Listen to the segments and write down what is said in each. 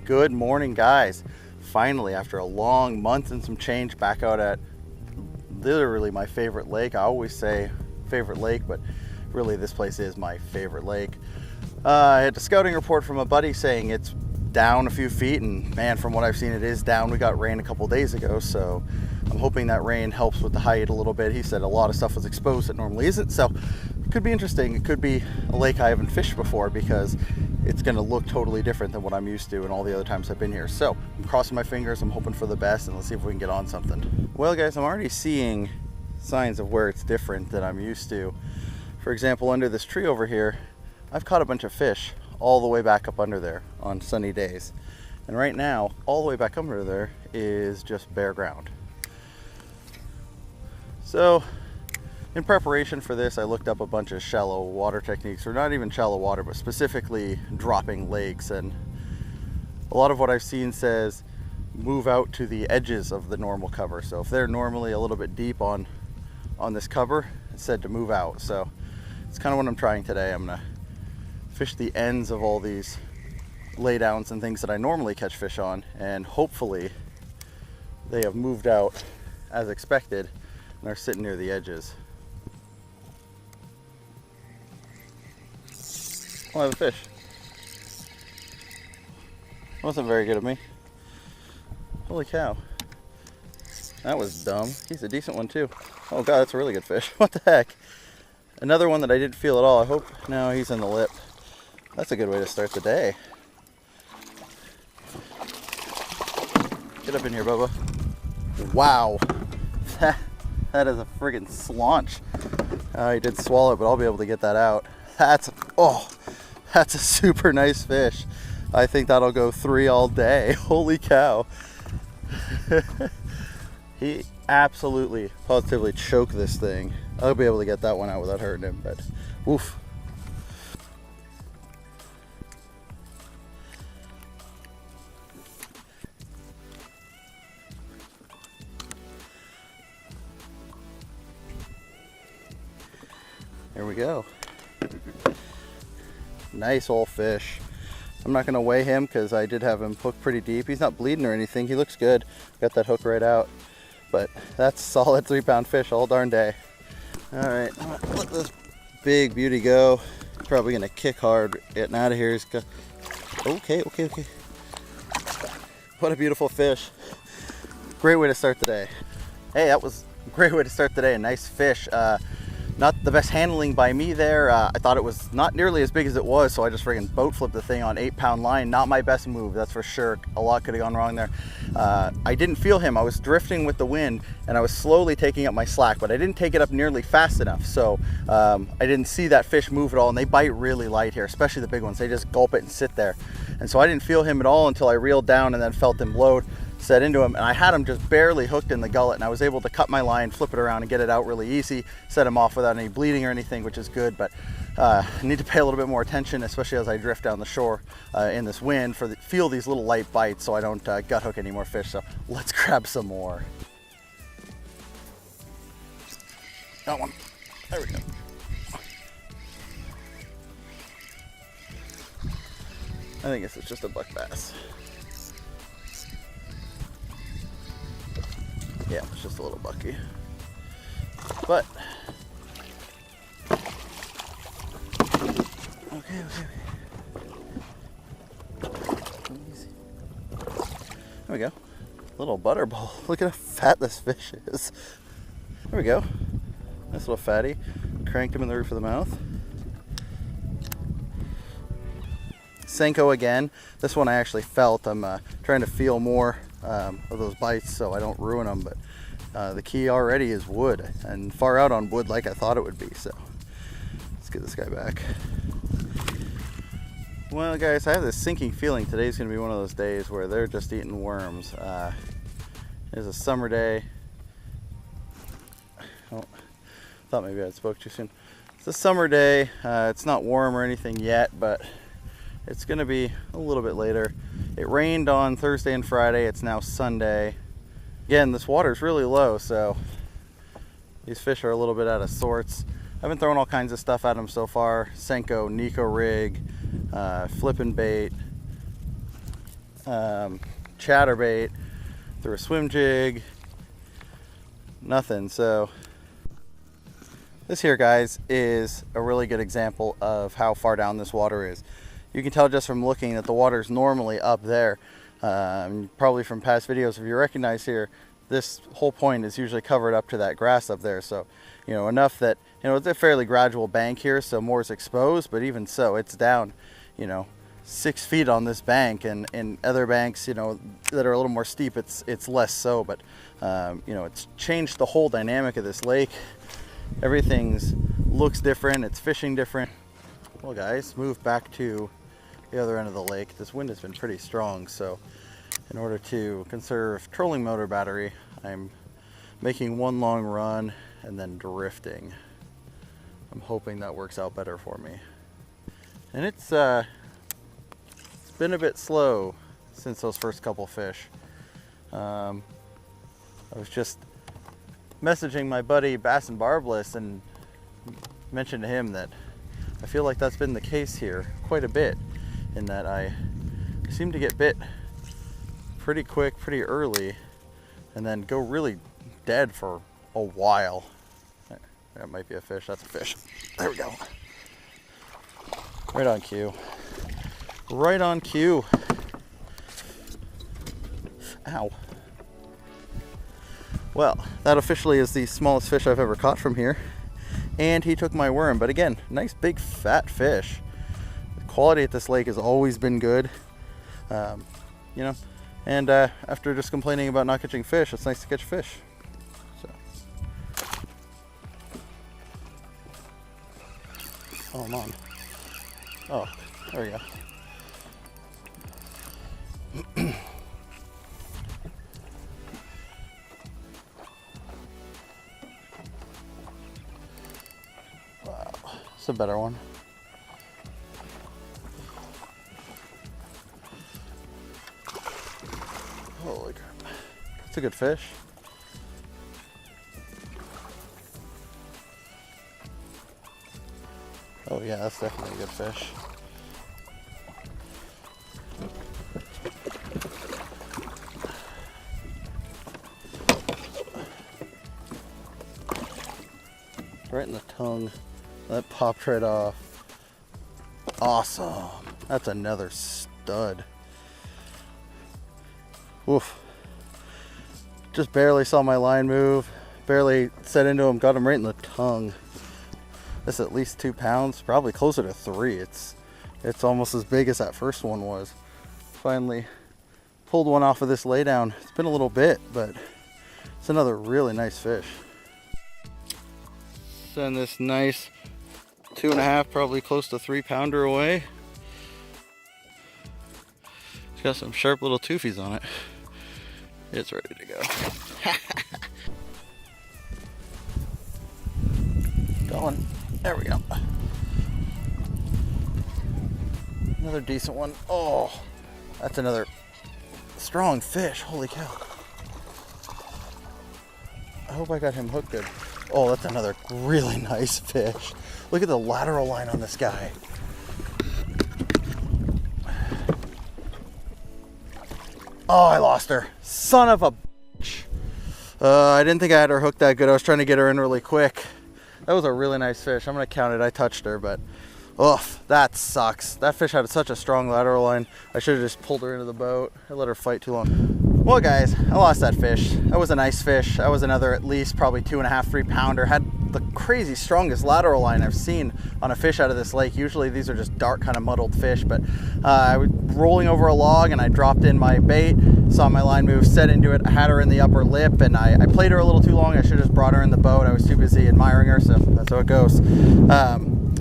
Good morning, guys. Finally, after a long month and some change, back out at literally my favorite lake. I always say favorite lake, but really this place is my favorite lake. I had a scouting report from a buddy saying it's down a few feet, and man, from what I've seen, it is down. We got rain a couple days ago, so I'm hoping that rain helps with the height a little bit. He said a lot of stuff was exposed that normally isn't, so it could be interesting. It could be a lake I haven't fished before because it's going to look totally different than what I'm used to and all the other times I've been here. So I'm crossing my fingers, I'm hoping for the best, and let's see if we can get on something. Well, guys, I'm already seeing signs of where it's different than I'm used to. For example, under this tree over here, I've caught a bunch of fish all the way back up under there on sunny days. And right now, all the way back under there is just bare ground. So in preparation for this, I looked up a bunch of shallow water techniques, or not even shallow water, but specifically dropping lakes. And a lot of what I've seen says move out to the edges of the normal cover. So if they're normally a little bit deep on this cover, it's said to move out. So it's kind of what I'm trying today. I'm gonna fish the ends of all these laydowns and things that I normally catch fish on, and hopefully they have moved out as expected and are sitting near the edges. I'll have a fish. Wasn't very good of me. Holy cow. That was dumb. He's a decent one too. Oh god, that's a really good fish. What the heck? Another one that I didn't feel at all. I hope. No, he's in the lip. That's a good way to start the day. Get up in here, Bubba. Wow. That is a friggin' slaunch. He did swallow it, but I'll be able to get that out. That's a super nice fish. I think that'll go 3 all day. Holy cow. He absolutely, positively choked this thing. I'll be able to get that one out without hurting him, but woof. There we go. Nice old fish. I'm not going to weigh him because I did have him hooked pretty deep. He's not bleeding or anything. He looks good. Got that hook right out. But that's solid 3-pound fish all darn day. All right, I'm going to let this big beauty go. Probably going to kick hard getting out of here. He's got... Okay. What a beautiful fish. Great way to start the day. Hey, that was a great way to start the day. A nice fish. Not the best handling by me there. I thought it was not nearly as big as it was, so I just friggin' boat flipped the thing on 8-pound line. Not my best move, that's for sure. A lot could have gone wrong there. I didn't feel him. I was drifting with the wind, and I was slowly taking up my slack, but I didn't take it up nearly fast enough, so I didn't see that fish move at all, and they bite really light here, especially the big ones. They just gulp it and sit there. And so I didn't feel him at all until I reeled down and then felt him load. Set into him, and I had him just barely hooked in the gullet, and I was able to cut my line, flip it around, and get it out really easy, set him off without any bleeding or anything, which is good. But I need to pay a little bit more attention, especially as I drift down the shore in this wind, feel these little light bites so I don't gut hook any more fish. So let's grab some more. Got one. There we go. I think this is just a buck bass. Yeah, it's just a little bucky. But okay. Easy. There we go. Little butterball. Look at how fat this fish is. There we go. Nice little fatty. Cranked him in the roof of the mouth. Senko again. This one I actually felt. I'm trying to feel more of those bites so I don't ruin them, but the key already is wood, and far out on wood like I thought it would be. So let's get this guy back. Well, guys, I have this sinking feeling today's gonna be one of those days where they're just eating worms. It's a summer day. Oh, thought maybe I spoke too soon. It's a summer day. It's not warm or anything yet, but it's gonna be a little bit later. It rained on Thursday and Friday. It's now Sunday. Again, this water is really low, so these fish are a little bit out of sorts. I've been throwing all kinds of stuff at them so far. Senko, Neko rig, flipping bait. chatterbait, threw a swim jig, nothing. So this here, guys, is a really good example of how far down this water is. You can tell just from looking that the water is normally up there. Probably from past videos, if you recognize here, this whole point is usually covered up to that grass up there. So, you know, enough that, you know, it's a fairly gradual bank here, so more is exposed, but even so, it's down, you know, 6 feet on this bank, and in other banks, you know, that are a little more steep, it's less so. But you know, it's changed the whole dynamic of this lake. Everything's looks different, it's fishing different. Well, guys, move back to the other end of the lake. This wind has been pretty strong, so in order to conserve trolling motor battery, I'm making one long run and then drifting. I'm hoping that works out better for me. And it's been a bit slow since those first couple fish. I was just messaging my buddy Bass and Barbless and mentioned to him that I feel like that's been the case here quite a bit, in that I seem to get bit pretty quick, pretty early, and then go really dead for a while. That might be a fish. That's a fish. There we go. Right on cue. Right on cue. Ow. Well, that officially is the smallest fish I've ever caught from here. And he took my worm. But again, nice big fat fish. The quality at this lake has always been good. You know, and after just complaining about not catching fish, it's nice to catch fish. So. Oh, I'm on. Oh, there we go. Wow, it's a better one. Holy crap. That's a good fish. Oh yeah, that's definitely a good fish. Right in the tongue. That popped right off. Awesome. That's another stud. Oof. Just barely saw my line move. Barely set into him. Got him right in the tongue. This is at least 2 pounds. Probably closer to 3. It's almost as big as that first one was. Finally pulled one off of this laydown. It's been a little bit, but it's another really nice fish. Send this nice 2.5, probably close to 3 pounder away. It's got some sharp little toofies on it. It's ready to go. Going. There we go. Another decent one. Oh, that's another strong fish. Holy cow. I hope I got him hooked good. Oh, that's another really nice fish. Look at the lateral line on this guy. Oh, I lost her. Son of a bitch. I didn't think I had her hooked that good. I was trying to get her in really quick. That was a really nice fish. I'm going to count it. I touched her, but oof, that sucks. That fish had such a strong lateral line. I should have just pulled her into the boat. I let her fight too long. Well, guys, I lost that fish. That was a nice fish. That was another at least probably 2.5, 3 pounder. Had the crazy strongest lateral line I've seen on a fish out of this lake. Usually these are just dark, kind of muddled fish, but I was rolling over a log and I dropped in my bait, saw my line move, set into it. I had her in the upper lip and I played her a little too long. I should have just brought her in the boat. I was too busy admiring her, so that's how it goes.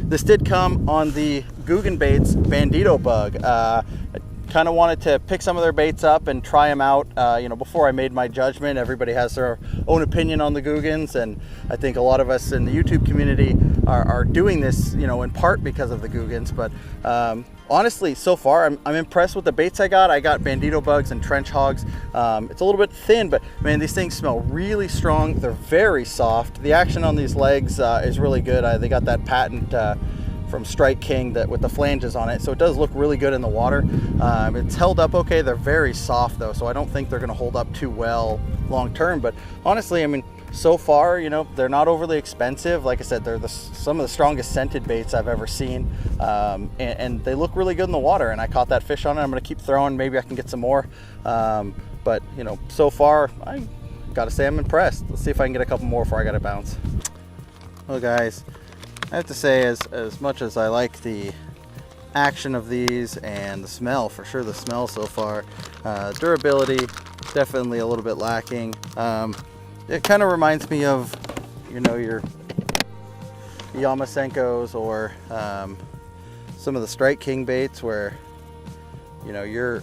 This did come on the Googan Baits Bandito bug. Kind of wanted to pick some of their baits up and try them out, you know, before I made my judgment. Everybody has their own opinion on the Googans, and I think a lot of us in the YouTube community are doing this, you know, in part because of the Googans. But honestly, so far, I'm impressed with the baits I got. I got Bandito bugs and trench hogs. It's a little bit thin, but man, these things smell really strong. They're very soft. The action on these legs is really good. They got that patent from Strike King that with the flanges on it, so it does look really good in the water. It's held up okay. They're very soft though, so I don't think they're going to hold up too well long term. But honestly, I mean, so far, you know, they're not overly expensive. Like I said, they're some of the strongest scented baits I've ever seen, and they look really good in the water. And I caught that fish on it. I'm going to keep throwing. Maybe I can get some more. But you know, so far, I gotta say I'm impressed. Let's see if I can get a couple more before I gotta bounce. Well, guys, I have to say, as much as I like the action of these and the smell, for sure the smell so far, durability definitely a little bit lacking. It kind of reminds me of, you know, your Senkos or some of the Strike King baits, where, you know, you're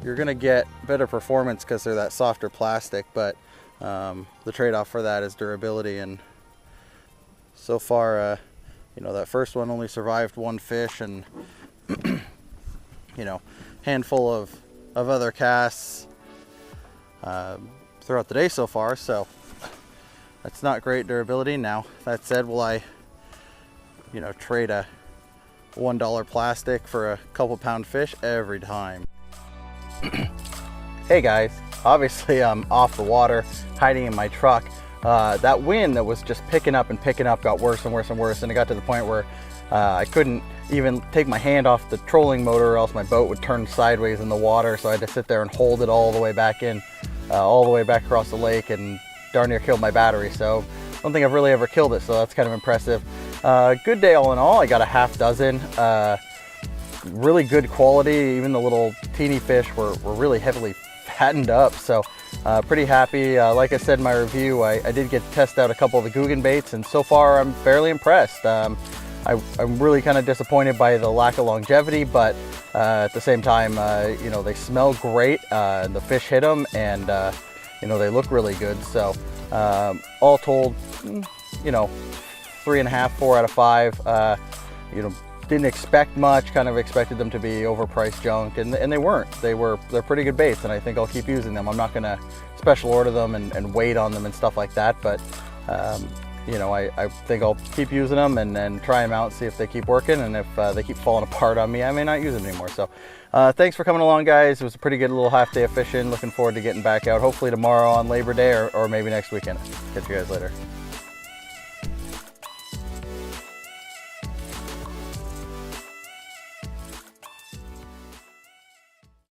gonna get better performance because they're that softer plastic, but the trade-off for that is durability. And so far, you know, that first one only survived one fish, and you know, handful of other casts throughout the day so far, so that's not great durability. Now, that said, will I, you know, trade a $1 plastic for a couple pound fish? Every time. Hey guys, obviously I'm off the water, hiding in my truck. That wind that was just picking up and picking up got worse and worse and worse, and it got to the point where I couldn't even take my hand off the trolling motor, or else my boat would turn sideways in the water. So I had to sit there and hold it all the way back in, all the way back across the lake, and darn near killed my battery. So I don't think I've really ever killed it, so that's kind of impressive. Good day all in all. I got a half dozen. Really good quality. Even the little teeny fish were really heavily fattened up, so pretty happy. Like I said in my review, I did get to test out a couple of the Googan Baits, and so far I'm fairly impressed. I'm really kind of disappointed by the lack of longevity, but at the same time, you know, they smell great, and the fish hit them, and you know, they look really good. So all told, you know, 3.5, 4 out of 5. You know, didn't expect much, kind of expected them to be overpriced junk, and they weren't. They're pretty good baits, and I think I'll keep using them. I'm not gonna special order them and wait on them and stuff like that, but you know, I think I'll keep using them and then try them out, see if they keep working, and if they keep falling apart on me, I may not use them anymore. So thanks for coming along, guys. It was a pretty good little half day of fishing. Looking forward to getting back out, hopefully tomorrow on Labor Day, or maybe next weekend. Catch you guys later.